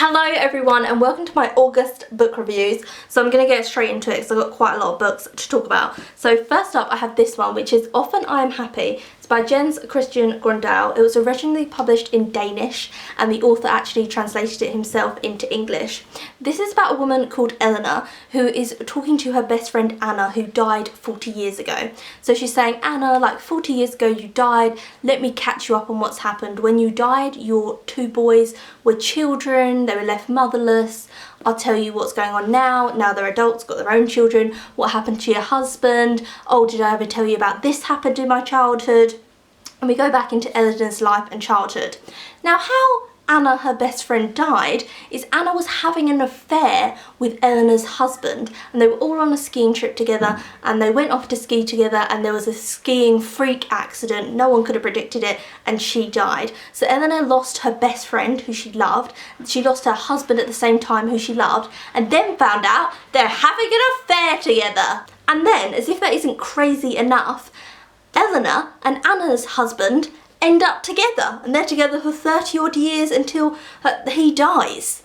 Hello everyone and welcome to my August book reviews. So I'm going to get straight into it because I've got quite a lot of books to talk about. So first up I have this one, which is Often I Am Happy. It's by Jens Christian Grondahl. It was originally published in Danish and the author actually translated it himself into English. This is about a woman called Eleanor who is talking to her best friend Anna, who died 40 years ago. So she's saying, Anna, like 40 years ago you died, let me catch you up on what's happened. When you died, your two boys were children, they were left motherless. I'll tell you what's going on now. Now they're adults, got their own children. What happened to your husband? Oh, did I ever tell you about this happened in my childhood? And we go back into Eleanor's life and childhood. Now how Anna, her best friend, died is Anna was having an affair with Eleanor's husband, and they were all on a skiing trip together and they went off to ski together and there was a skiing freak accident. No one could have predicted it and she died. So Eleanor lost her best friend who she loved, she lost her husband at the same time who she loved, and then found out they're having an affair together. And then, as if that isn't crazy enough, Eleanor and Anna's husband end up together, and they're together for 30 odd years until he dies.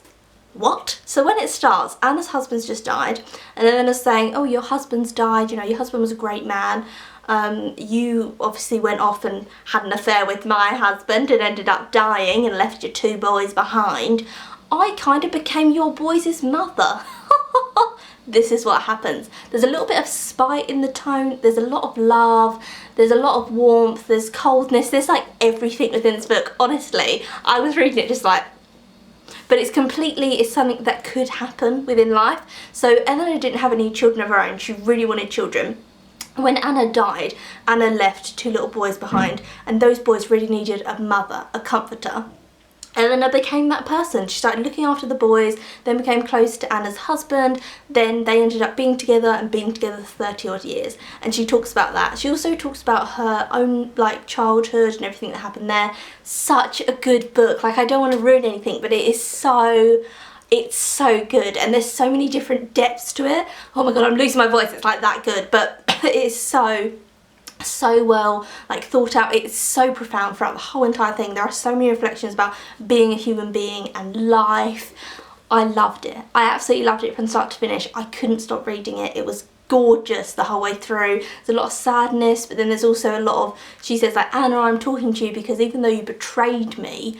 What? So when it starts, Anna's husband's just died, and Eleanor's saying, oh, your husband's died, you know, your husband was a great man. You obviously went off and had an affair with my husband and ended up dying and left your two boys behind. I kind of became your boys' mother. This is what happens. There's a little bit of spite in the tone, there's a lot of love, there's a lot of warmth, there's coldness, there's like everything within this book. Honestly, I was reading it just like, but it's something that could happen within life. So Eleanor didn't have any children of her own, she really wanted children. When Anna died, Anna left two little boys behind, and those boys really needed a mother, a comforter. Eleanor became that person. She started looking after the boys, then became close to Anna's husband, then they ended up being together and being together for 30 odd years. And she talks about that. She also talks about her own like childhood and everything that happened there. Such a good book. Like, I don't want to ruin anything, but it's so good, and there's so many different depths to it. Oh my god, I'm losing my voice, it's like that good, but it is so well like thought out. It's so profound throughout the whole entire thing. There are so many reflections about being a human being and life. I loved it. I absolutely loved it from start to finish. I couldn't stop reading it. It was gorgeous the whole way through. There's a lot of sadness, but then there's also a lot of, she says like, Anna, I'm talking to you because even though you betrayed me,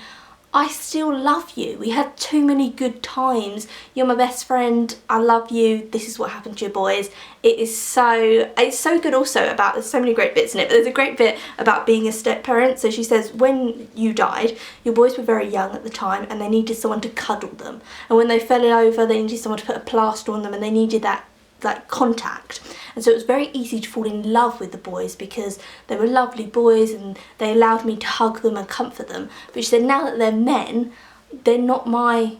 I still love you. We had too many good times. You're my best friend. I love you. This is what happened to your boys. It's so good also about, there's so many great bits in it, but there's a great bit about being a step parent. So she says, when you died, your boys were very young at the time and they needed someone to cuddle them. And when they fell over, they needed someone to put a plaster on them, and they needed that like contact. And so it was very easy to fall in love with the boys because they were lovely boys and they allowed me to hug them and comfort them. But she said, now that they're men, they're not my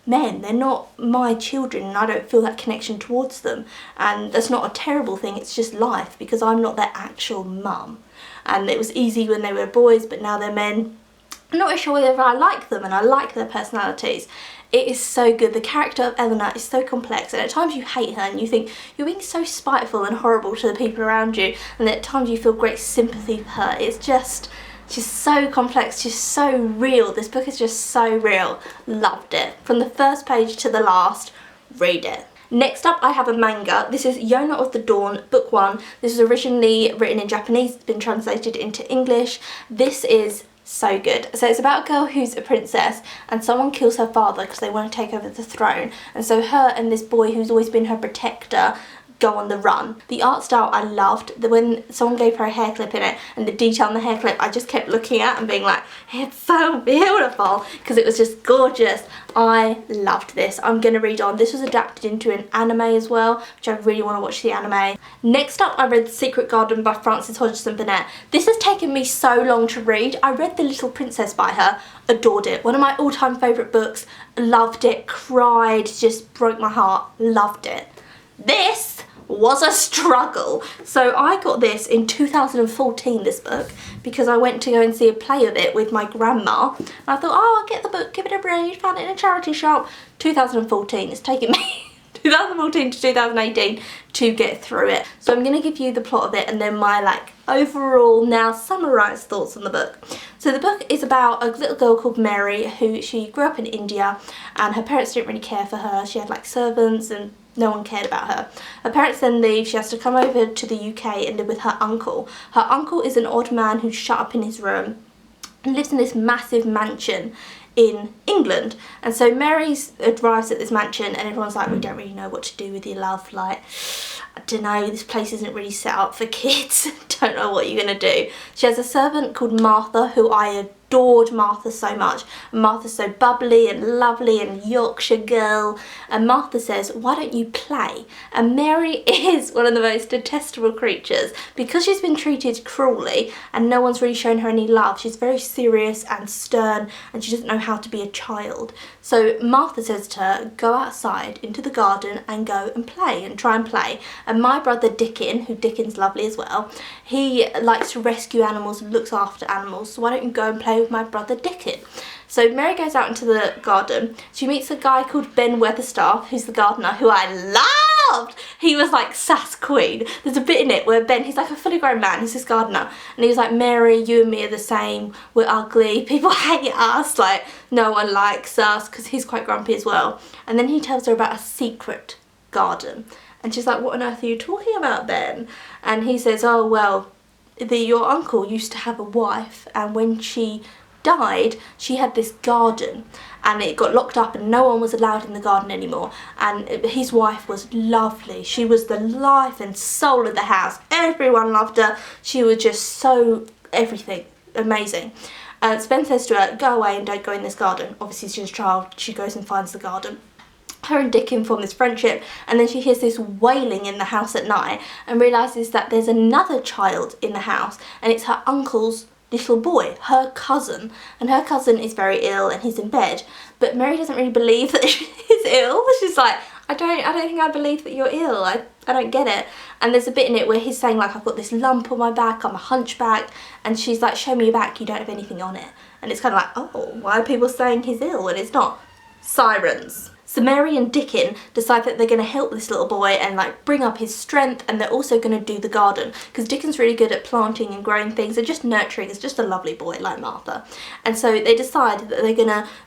men, they're not my children, and I don't feel that connection towards them. And that's not a terrible thing, it's just life, because I'm not their actual mum. And it was easy when they were boys, but now they're men. I'm not sure whether I like them, and I like their personalities. It is so good. The character of Eleanor is so complex, and at times you hate her and you think you're being so spiteful and horrible to the people around you, and at times you feel great sympathy for her. It's just so complex, just so real. This book is just so real. Loved it. From the first page to the last, read it. Next up I have a manga. This is Yona of the Dawn, book 1. This was originally written in Japanese, it's been translated into English. This is so good. So it's about a girl who's a princess and someone kills her father because they want to take over the throne, and so her and this boy who's always been her protector go on the run. The art style I loved. When someone gave her a hair clip in it, and the detail in the hair clip, I just kept looking at and being like, it's so beautiful, because it was just gorgeous. I loved this. I'm going to read on. This was adapted into an anime as well, which I really want to watch the anime. Next up I read The Secret Garden by Hodgson Burnett. This has taken me so long to read. I read The Little Princess by her, adored it. One of my all-time favourite books, loved it, cried, just broke my heart, loved it. This was a struggle. So I got this in 2014, this book, because I went to go and see a play of it with my grandma. And I thought, oh, I'll get the book, give it a read, found it in a charity shop. 2014, it's taken me 2014 to 2018 to get through it. So I'm going to give you the plot of it and then my like overall now summarised thoughts on the book. So the book is about a little girl called Mary who she grew up in India and her parents didn't really care for her. She had like servants and no one cared about her. Her parents then leave, she has to come over to the UK and live with her uncle. Her uncle is an odd man who's shut up in his room and lives in this massive mansion in England. And so Mary arrives at this mansion and everyone's like, we don't really know what to do with your love, like, I don't know, this place isn't really set up for kids, don't know what you're gonna do. She has a servant called Martha, who I adored Martha so much. Martha's so bubbly and lovely and Yorkshire girl, and Martha says, why don't you play? And Mary is one of the most detestable creatures because she's been treated cruelly and no one's really shown her any love. She's very serious and stern and she doesn't know how to be a child. So Martha says to her, go outside into the garden and go and play and try and play. And my brother Dickon, who Dickon's lovely as well, he likes to rescue animals and looks after animals, so why don't you go and play with my brother Dickon? So Mary goes out into the garden. She meets a guy called Ben Weatherstaff, who's the gardener, who I loved. He was like sass queen. There's a bit in it where Ben, he's like a fully grown man, he's this gardener, and he was like, Mary, you and me are the same, we're ugly, people hate us, like no one likes us, because he's quite grumpy as well. And then he tells her about a secret garden. And she's like, what on earth are you talking about, Ben? And he says, oh, well, your uncle used to have a wife, and when she died, she had this garden, and it got locked up and no one was allowed in the garden anymore. And his wife was lovely. She was the life and soul of the house. Everyone loved her. She was just so everything. Amazing. So Ben says to her, go away and don't go in this garden. Obviously, she's a child. She goes and finds the garden. Her and Dickon form this friendship, and then she hears this wailing in the house at night and realises that there's another child in the house, and it's her uncle's little boy, her cousin, and her cousin is very ill and he's in bed, but Mary doesn't really believe that he's ill. She's like, I don't think I believe that you're ill, I don't get it. And there's a bit in it where he's saying like, I've got this lump on my back, I'm a hunchback, and she's like, show me your back, you don't have anything on it. And it's kind of like, oh, why are people saying he's ill when it's not? Sirens. So Mary and Dickon decide that they're going to help this little boy and like bring up his strength, and they're also going to do the garden because Dickon's really good at planting and growing things and just nurturing. It's just a lovely boy like Martha. And so they decide that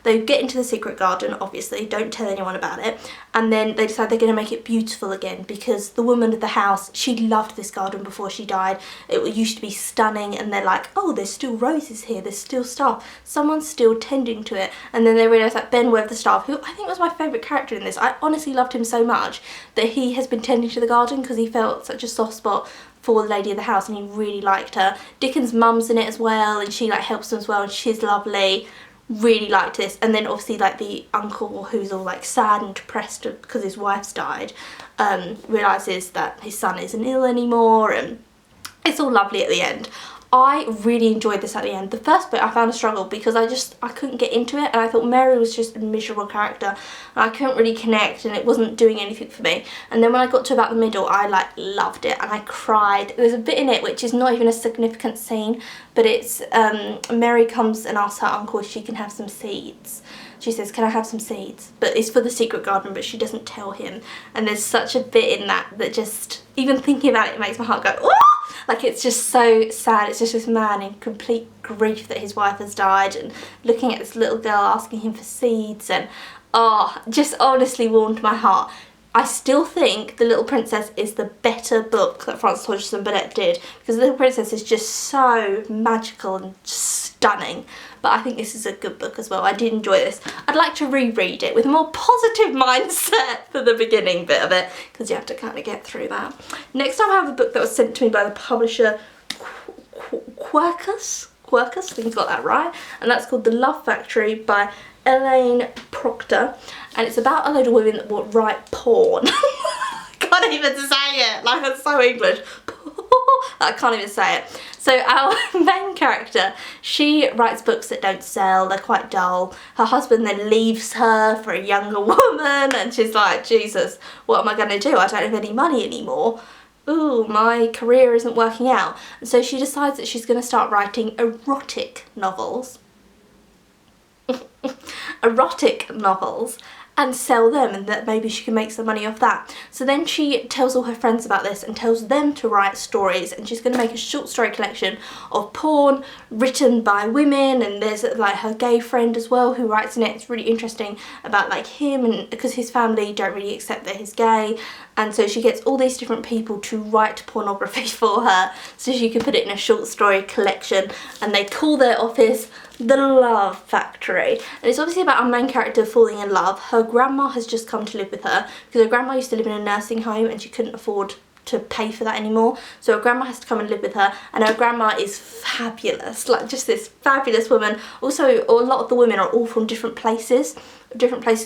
they get into the secret garden, obviously, don't tell anyone about it, and then they decide they're going to make it beautiful again because the woman of the house, she loved this garden before she died. It used to be stunning, and they're like, oh, there's still roses here, there's still stuff, someone's still tending to it. And then they realise that Ben Weatherstaff, who I think was my favourite character in this, I honestly loved him so much, that he has been tending to the garden because he felt such a soft spot for the lady of the house and he really liked her. Dickon's mum's in it as well and she like helps him as well and she's lovely. Really liked this. And then obviously like the uncle, who's all like sad and depressed because his wife's died, realises that his son isn't ill anymore, and it's all lovely at the end. I really enjoyed this at the end. The first bit I found a struggle because I couldn't get into it, and I thought Mary was just a miserable character and I couldn't really connect and it wasn't doing anything for me. And then when I got to about the middle, I like loved it and I cried. There's a bit in it which is not even a significant scene, but it's Mary comes and asks her uncle if she can have some seeds. She says, can I have some seeds? But it's for the secret garden, but she doesn't tell him. And there's such a bit in that just, even thinking about it makes my heart go, oh! Like, it's just so sad. It's just this man in complete grief that his wife has died and looking at this little girl asking him for seeds, and oh, just honestly warmed my heart. I still think The Little Princess is the better book that Frances Hodgson Burnett did, because The Little Princess is just so magical and stunning, but I think this is a good book as well. I did enjoy this. I'd like to reread it with a more positive mindset for the beginning bit of it, because you have to kind of get through that. Next up I have a book that was sent to me by the publisher Quercus, I think I got that right, and that's called The Love Factory by Elaine Proctor, and it's about a load of women that will write porn. Can't even say it, like it's so English. I can't even say it. So our main character, she writes books that don't sell, they're quite dull. Her husband then leaves her for a younger woman and she's like, Jesus, what am I going to do? I don't have any money anymore. Ooh, my career isn't working out. And so she decides that she's going to start writing erotic novels. and sell them, and that maybe she can make some money off that. So then she tells all her friends about this and tells them to write stories, and she's going to make a short story collection of porn written by women, and there's like her gay friend as well who writes in it. It's really interesting about like him, and because his family don't really accept that he's gay, and so she gets all these different people to write pornography for her so she can put it in a short story collection, and they call their office The Love Factory. And it's obviously about our main character falling in love. Her grandma has just come to live with her because her grandma used to live in a nursing home and she couldn't afford to pay for that anymore, so her grandma has to come and live with her, and her grandma is fabulous, like just this fabulous woman. Also, a lot of the women are all from different places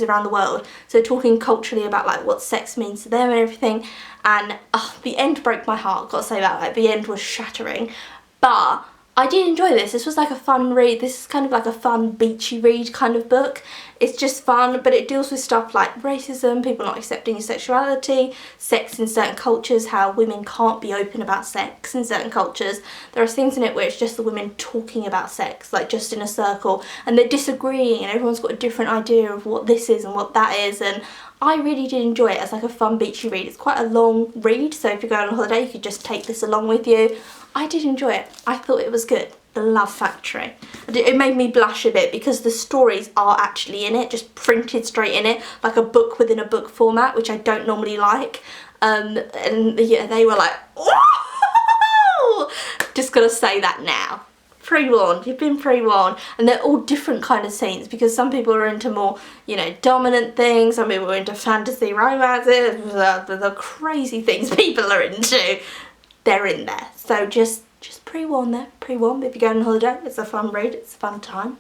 around the world, so talking culturally about like what sex means to them and everything. And the end broke my heart, gotta say that. Like, the end was shattering, but I did enjoy this. This was like a fun read. This is kind of like a fun beachy read kind of book. It's just fun, but it deals with stuff like racism, people not accepting your sexuality, sex in certain cultures, how women can't be open about sex in certain cultures. There are scenes in it where it's just the women talking about sex, like just in a circle, and they're disagreeing, and everyone's got a different idea of what this is and what that is. And I really did enjoy it as like a fun beachy read. It's quite a long read, so if you're going on holiday you could just take this along with you. I did enjoy it. I thought it was good. The Love Factory. It made me blush a bit because the stories are actually in it, just printed straight in it, like a book within a book format, which I don't normally like. And yeah, they were like, whoa! Just gotta say that now. Pre-warned, you've been pre-warned. And they're all different kind of scenes, because some people are into more, you know, dominant things, some people are into fantasy romances, the crazy things people are into, they're in there. So just pre-warn there, pre-warn. If you're going on holiday, it's a fun read, it's a fun time.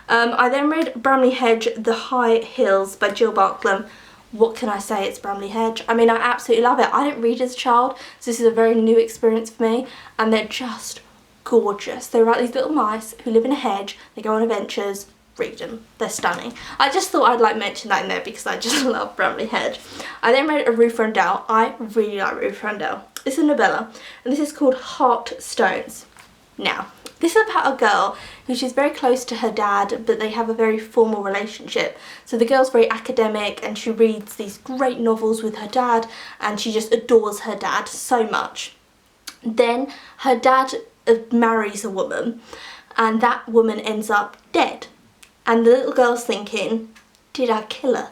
I then read Burnley Hedge, The High Hills by Jill Barklem. What can I say, it's Burnley Hedge. I mean, I absolutely love it. I didn't read as a child, so this is a very new experience for me, and they're just gorgeous. They're about these little mice who live in a hedge, they go on adventures. Read them, they're stunning. I just thought I'd like mention that in there because I just love Burnley Hedge. I then read a Ruth Rendell. I really like Ruth Rendell. It's a novella, and this is called Heartstones. Now, this is about a girl who she's very close to her dad, but they have a very formal relationship. So the girl's very academic and she reads these great novels with her dad, and she just adores her dad so much. Then her dad marries a woman, and that woman ends up dead. And the little girl's thinking, did I kill her?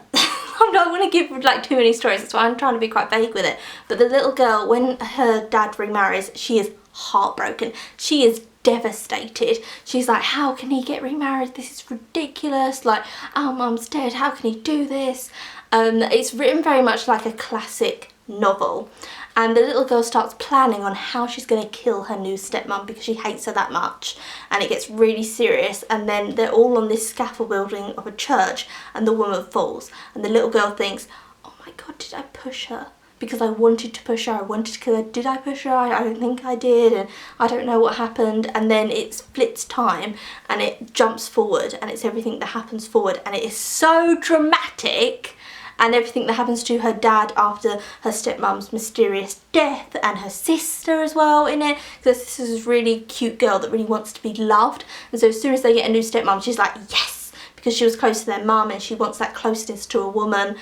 I don't want to give like too many stories, that's why I'm trying to be quite vague with it. But the little girl, when her dad remarries, she is heartbroken. She is devastated. She's like, how can he get remarried? This is ridiculous. Like, our mum's dead. How can he do this? It's written very much like a classic novel. And the little girl starts planning on how she's going to kill her new stepmom because she hates her that much, and it gets really serious. And then they're all on this scaffold building of a church, and the woman falls, and the little girl thinks, oh my god, did I push her? Because I wanted to push her, I wanted to kill her. Did I push her? I don't think I did, and I don't know what happened. And then it splits time and it jumps forward, and it's everything that happens forward, and it is so dramatic. And everything that happens to her dad after her stepmom's mysterious death, and her sister as well in it, because this is a really cute girl that really wants to be loved. And so as soon as they get a new stepmom, she's like, yes, because she was close to their mum and she wants that closeness to a woman.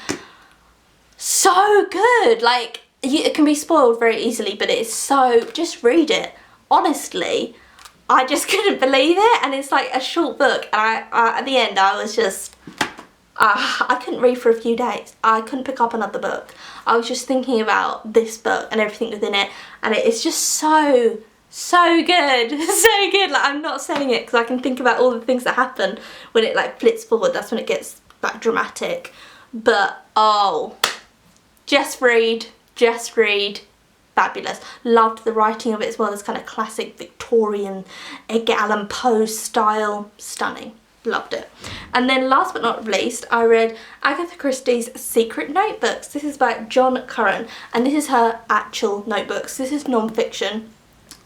So good. Like, it can be spoiled very easily, but it is so, just read it. Honestly, I just couldn't believe it. And it's like a short book, and I at the end I was just, I couldn't read for a few days. I couldn't pick up another book. I was just thinking about this book and everything within it, and it is just so good. So good. Like, I'm not saying it because I can think about all the things that happen when it like flips forward. That's when it gets like dramatic. But oh, just read, fabulous. Loved the writing of it as well. This kind of classic Victorian Edgar Allan Poe style, stunning. Loved it. And then last but not least, I read Agatha Christie's Secret Notebooks. This is by John Curran, and this is her actual notebooks. This is non-fiction,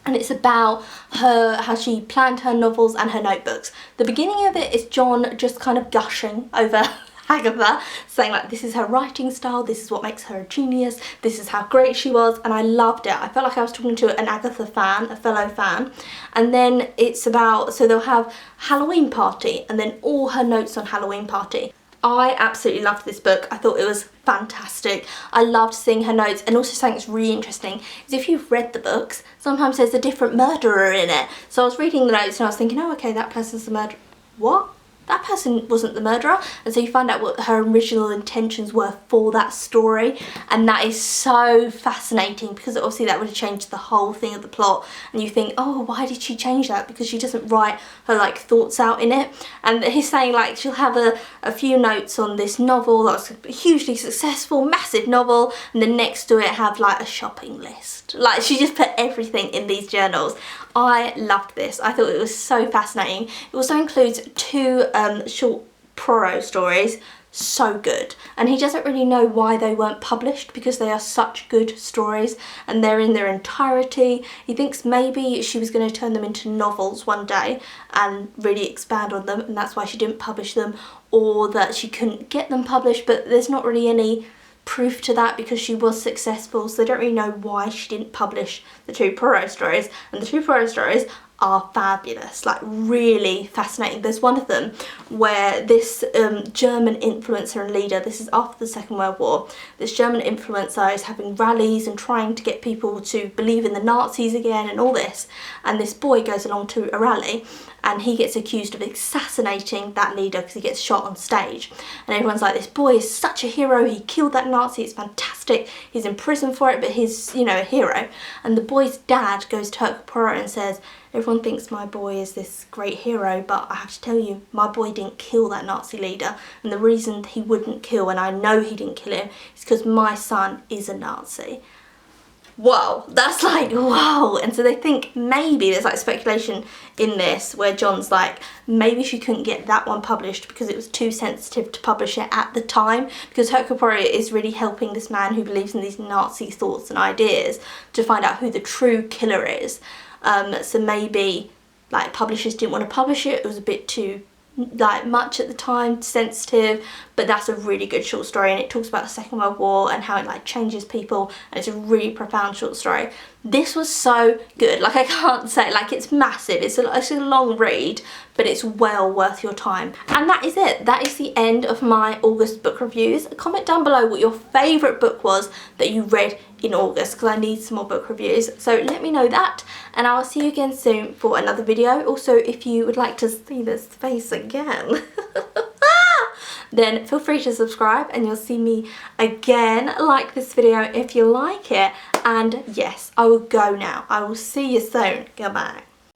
and it's about her, how she planned her novels and her notebooks. The beginning of it is John just kind of gushing over Agatha, saying like, this is her writing style, this is what makes her a genius, this is how great she was, and I loved it. I felt like I was talking to an Agatha fan, a fellow fan. And then it's about, so they'll have Halloween party, and then all her notes on Halloween party. I absolutely loved this book. I thought it was fantastic. I loved seeing her notes, and also something that's really interesting is if you've read the books, sometimes there's a different murderer in it. So I was reading the notes and I was thinking, oh okay, that person's the murderer. What? That person wasn't the murderer. And so you find out what her original intentions were for that story, and that is so fascinating because obviously that would have changed the whole thing of the plot, and you think, oh, why did she change that? Because she doesn't write her like thoughts out in it. And he's saying like she'll have a few notes on this novel that's a hugely successful, massive novel, and then next to it have like a shopping list. Like she just put everything in these journals. I loved this. I thought it was so fascinating. It also includes 2 short prose stories. So good, and he doesn't really know why they weren't published because they are such good stories and they're in their entirety. He thinks maybe she was going to turn them into novels one day and really expand on them, and that's why she didn't publish them, or that she couldn't get them published, but there's not really any proof to that because she was successful, so they don't really know why she didn't publish the 2 prose stories. And the 2 prose stories are fabulous, like really fascinating. There's one of them where this German influencer and leader, this is after the Second World War, this German influencer is having rallies and trying to get people to believe in the Nazis again and all this, and this boy goes along to a rally and he gets accused of assassinating that leader because he gets shot on stage, and everyone's like, this boy is such a hero, he killed that Nazi, it's fantastic, he's in prison for it, but he's, you know, a hero. And the boy's dad goes to Hercule Poirot and says, everyone thinks my boy is this great hero, but I have to tell you, my boy didn't kill that Nazi leader, and the reason he wouldn't kill, and I know he didn't kill him, is because my son is a Nazi. Whoa, that's like, wow. And so they think maybe there's like speculation in this where John's like, maybe she couldn't get that one published because it was too sensitive to publish it at the time, because Hercule Poirot is really helping this man who believes in these Nazi thoughts and ideas to find out who the true killer is. So maybe like publishers didn't want to publish it, it was a bit too like much at the time, sensitive, but that's a really good short story, and it talks about the Second World War and how it like changes people, and it's a really profound short story. This was so good, like I can't say, like it's massive, it's a long read, but it's well worth your time. And that is it, that is the end of my August book reviews. Comment down below what your favourite book was that you read in August, because I need some more book reviews, so let me know that, and I'll see you again soon for another video. Also, if you would like to see this face again then feel free to subscribe and you'll see me again. Like this video if you like it, and yes, I will go now. I will see you soon. Goodbye.